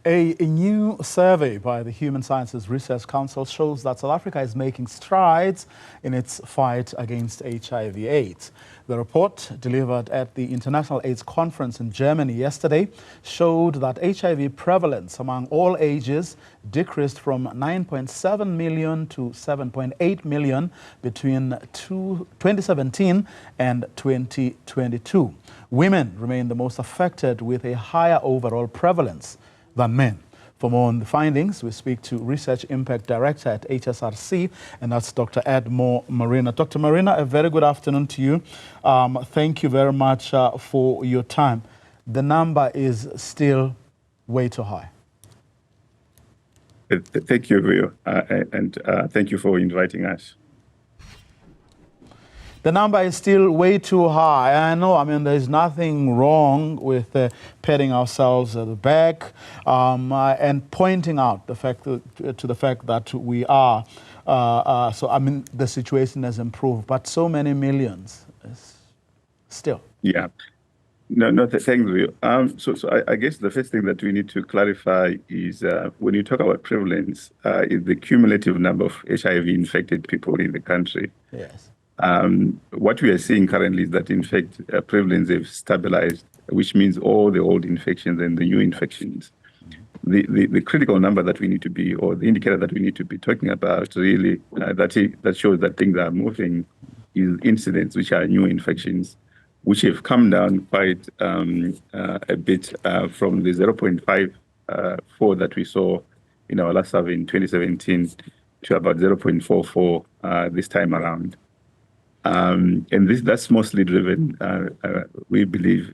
A new survey by the Human Sciences Research Council shows that South Africa is making strides in its fight against HIV/AIDS. The report, delivered at the International AIDS Conference in Germany yesterday, showed that HIV prevalence among all ages decreased from 9.7 million to 7.8 million between 2017 and 2022. Women remain the most affected, with a higher overall prevalence than men. For more on the findings, we speak to Research Impact Director at HSRC, and that's Dr. Edmore Marina. Dr. Marina, a very good afternoon to you. Thank you very much for your time. The number is still way too high. Thank you, Rio, and thank you for inviting us. The number is still way too high. I know, there's nothing wrong with patting ourselves at the back and pointing out the fact that we are. The situation has improved, but so many millions still. Yeah. No, thanks, Rio. So I guess the first thing that we need to clarify is when you talk about prevalence, is the cumulative number of HIV-infected people in the country. Yes. What we are seeing currently is that, in fact, prevalence has stabilized, which means all the old infections and the new infections. The critical number that we need to be, or the indicator that we need to be talking about, really, that shows that things are moving, is incidence, which are new infections, which have come down quite a bit from the 0.54 that we saw in our last survey in 2017 to about 0.44 this time around. And that's mostly driven, we believe,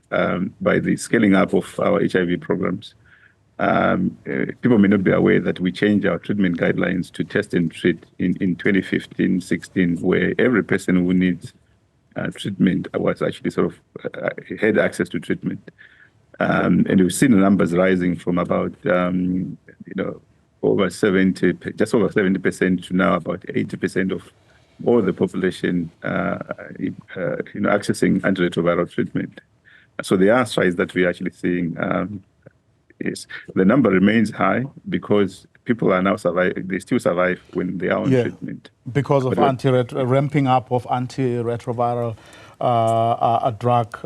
by the scaling up of our HIV programs. People may not be aware that we changed our treatment guidelines to test and treat in 2015-16, where every person who needs treatment was actually had access to treatment. And we've seen the numbers rising from about, over 70, just over 70% to now about 80% of all the population, accessing antiretroviral treatment. So there are strides that we're actually seeing. Yes, the number remains high because people are now they still survive when they are on treatment. Because of ramping up of antiretroviral drug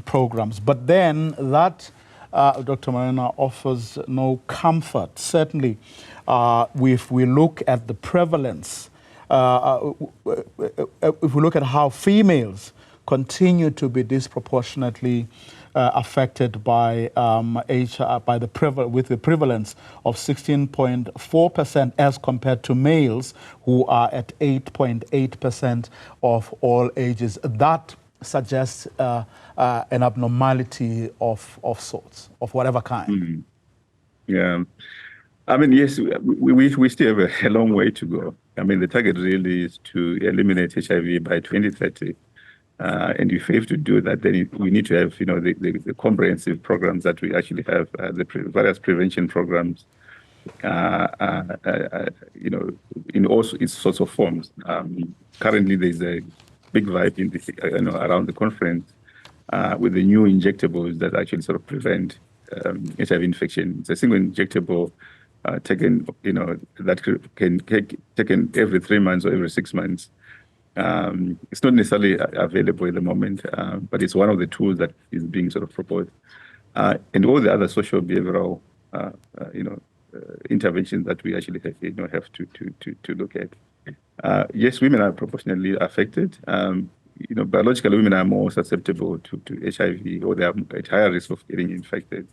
programs. But then that, Dr. Marina, offers no comfort. Certainly, if we look at the prevalence, if we look at how females continue to be disproportionately affected by with the prevalence of 16.4% as compared to males, who are at 8.8% of all ages, that suggests an abnormality of sorts, of whatever kind. Mm-hmm. Yeah. Yes, we still have a long way to go. The target really is to eliminate HIV by 2030. And if we have to do that, then we need to have, the comprehensive programs that we actually have, the various prevention programs, in all its sorts of forms. Currently, there's a big vibe around the conference with the new injectables that actually prevent HIV infection. It's a single injectable taken, that can taken every 3 months or every 6 months. It's not necessarily available at the moment, but it's one of the tools that is being proposed. And all the other social behavioral, interventions that we actually have to look at. Yes, women are proportionally affected. Biologically, women are more susceptible to HIV, or they are at higher risk of getting infected.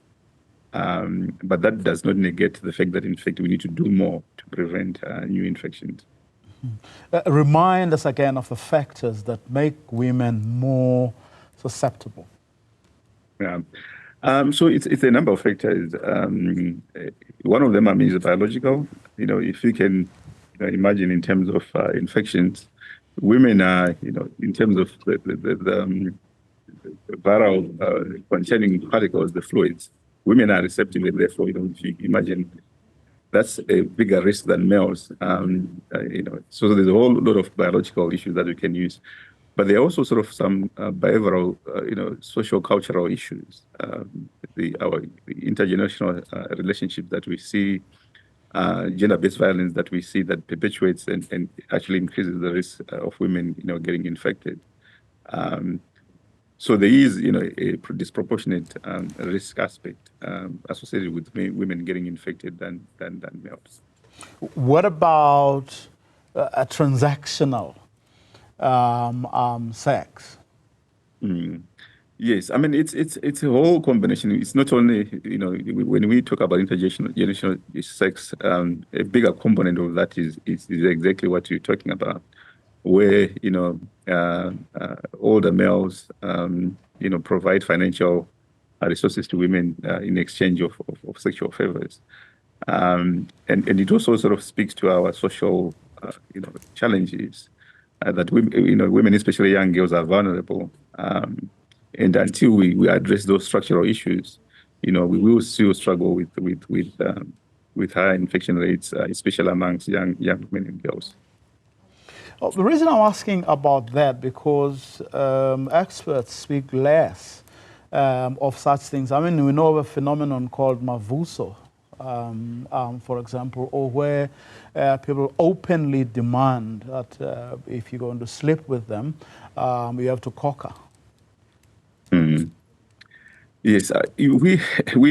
But that does not negate the fact that, in fact, we need to do more to prevent new infections. Remind us again of the factors that make women more susceptible. Yeah. So it's a number of factors. One of them, is biological. If you can imagine in terms of infections, women are, in terms of the viral containing particles, the fluids, women are receptive, and therefore, if you imagine, that's a bigger risk than males. So there's a whole lot of biological issues that we can use. But there are also sort of some behavioral, social cultural issues. Our intergenerational relationship that we see, gender-based violence that we see that perpetuates and actually increases the risk of women, getting infected. So there is, a disproportionate risk aspect associated with women getting infected than males. What about a transactional sex? Yes, I mean it's a whole combination. It's not only when we talk about intergenerational sex, a bigger component of that is exactly what you're talking about, where older males provide financial resources to women in exchange of sexual favors, and it also sort of speaks to our social challenges that women, especially young girls, are vulnerable. And until we address those structural issues, we will still struggle with higher infection rates, especially amongst young women and girls. Well, the reason I'm asking about that because experts speak less of such things. I mean, we know of a phenomenon called mavuso, for example, or where people openly demand that if you're going to sleep with them, you have to cocker. Yes, we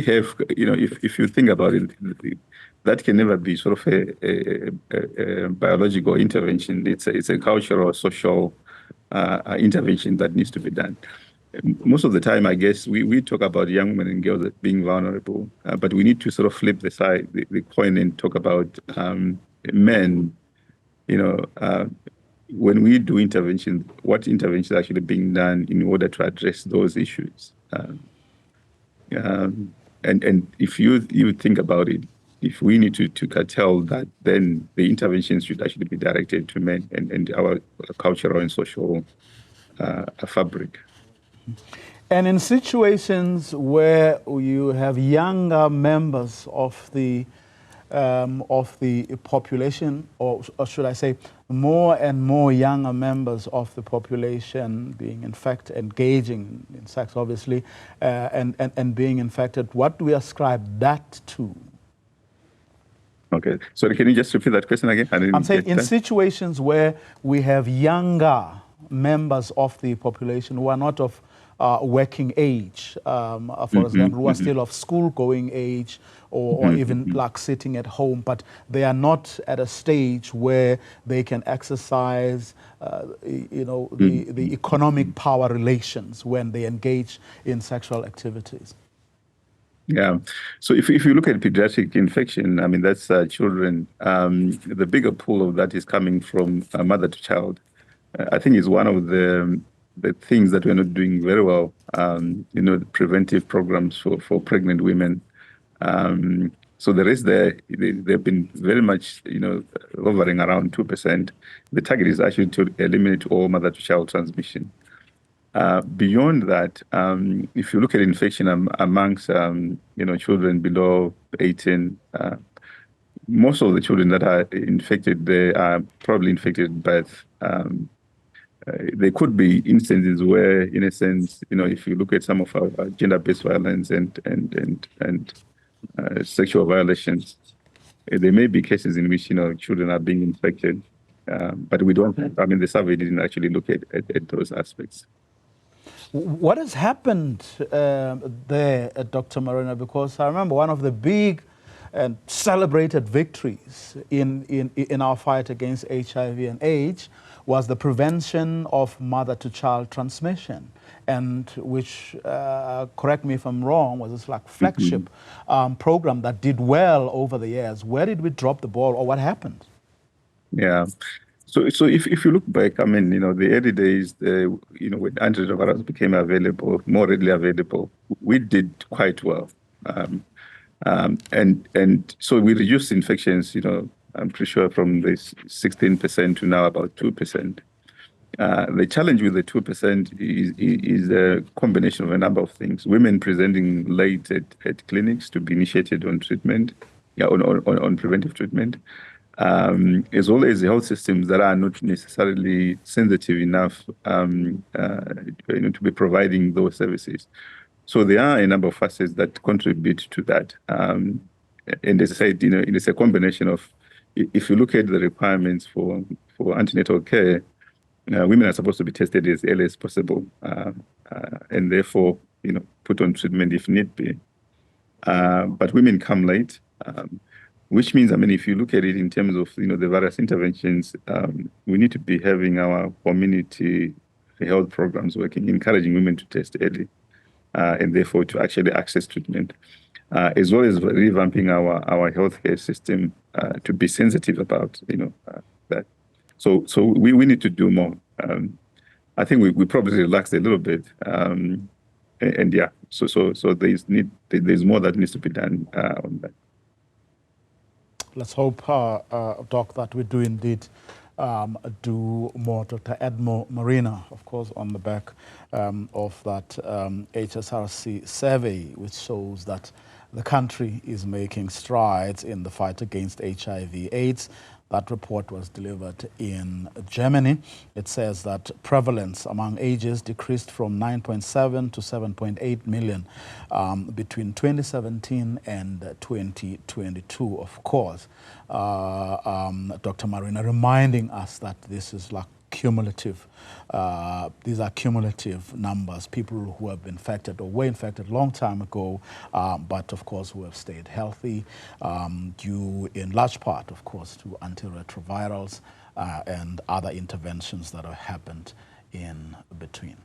have, if you think about it, that can never be sort of a biological intervention. It's a cultural, social intervention that needs to be done. Most of the time, I guess, we talk about young women and girls being vulnerable, but we need to sort of flip the coin and talk about men, when we do intervention, what intervention is actually being done in order to address those issues. And if you think about it, if we need to curtail that, then the interventions should actually be directed to men and our cultural and social fabric. And in situations where you have younger members of the population, or should I say, more and more younger members of the population being infected, engaging in sex, obviously, and being infected, what do we ascribe that to? Okay, sorry, can you just repeat that question again? I'm saying in situations where we have younger members of the population who are not of working age, for example, who are still of school-going age, or even like sitting at home, but they are not at a stage where they can exercise, the economic power relations when they engage in sexual activities. Yeah. So if you look at pediatric infection, I mean, that's children. The bigger pool of that is coming from mother to child. I think it's one of the things that we're not doing very well, preventive programs for pregnant women. So the rest they've been very much, hovering around 2%. The target is actually to eliminate all mother to child transmission. Beyond that, if you look at infection amongst, children below 18, most of the children that are infected, they are probably infected at birth. There could be instances where, in a sense, if you look at some of our gender-based violence and sexual violations, there may be cases in which, children are being infected, but we don't. I mean, the survey didn't actually look at those aspects. What has happened there, Dr. Marina? Because I remember one of the big and celebrated victories in our fight against HIV and AIDS was the prevention of mother-to-child transmission, and which, correct me if I'm wrong, was this like flagship program that did well over the years. Where did we drop the ball, or what happened? Yeah. So if you look back, I mean, the early days, when antiretrovirals became available, more readily available, we did quite well. And so we reduced infections, I'm pretty sure from this 16% to now about 2%. The challenge with the 2% is a combination of a number of things. Women presenting late at clinics to be initiated on treatment, on preventive treatment. as well as health systems that are not necessarily sensitive enough to be providing those services. So there are a number of facets that contribute to that. And as I said, it's a combination of, if you look at the requirements for antenatal care, women are supposed to be tested as early as possible, and therefore, put on treatment if need be. But women come late, which means, if you look at it in terms of, the various interventions, we need to be having our community health programs working, encouraging women to test early, and therefore to actually access treatment, as well as revamping our healthcare system to be sensitive about, that. So we need to do more. I think we probably relaxed a little bit, and yeah. So there's more that needs to be done on that. Let's hope, Doc, that we do indeed do more. Dr. Edmore Marina, of course, on the back of that HSRC survey, which shows that the country is making strides in the fight against HIV/AIDS. That report was delivered in Germany. It says that prevalence among ages decreased from 9.7 to 7.8 million between 2017 and 2022, of course. Dr. Marina reminding us that this is like cumulative. These are cumulative numbers, people who have been infected or were infected a long time ago, but of course who have stayed healthy, due in large part, of course, to antiretrovirals and other interventions that have happened in between.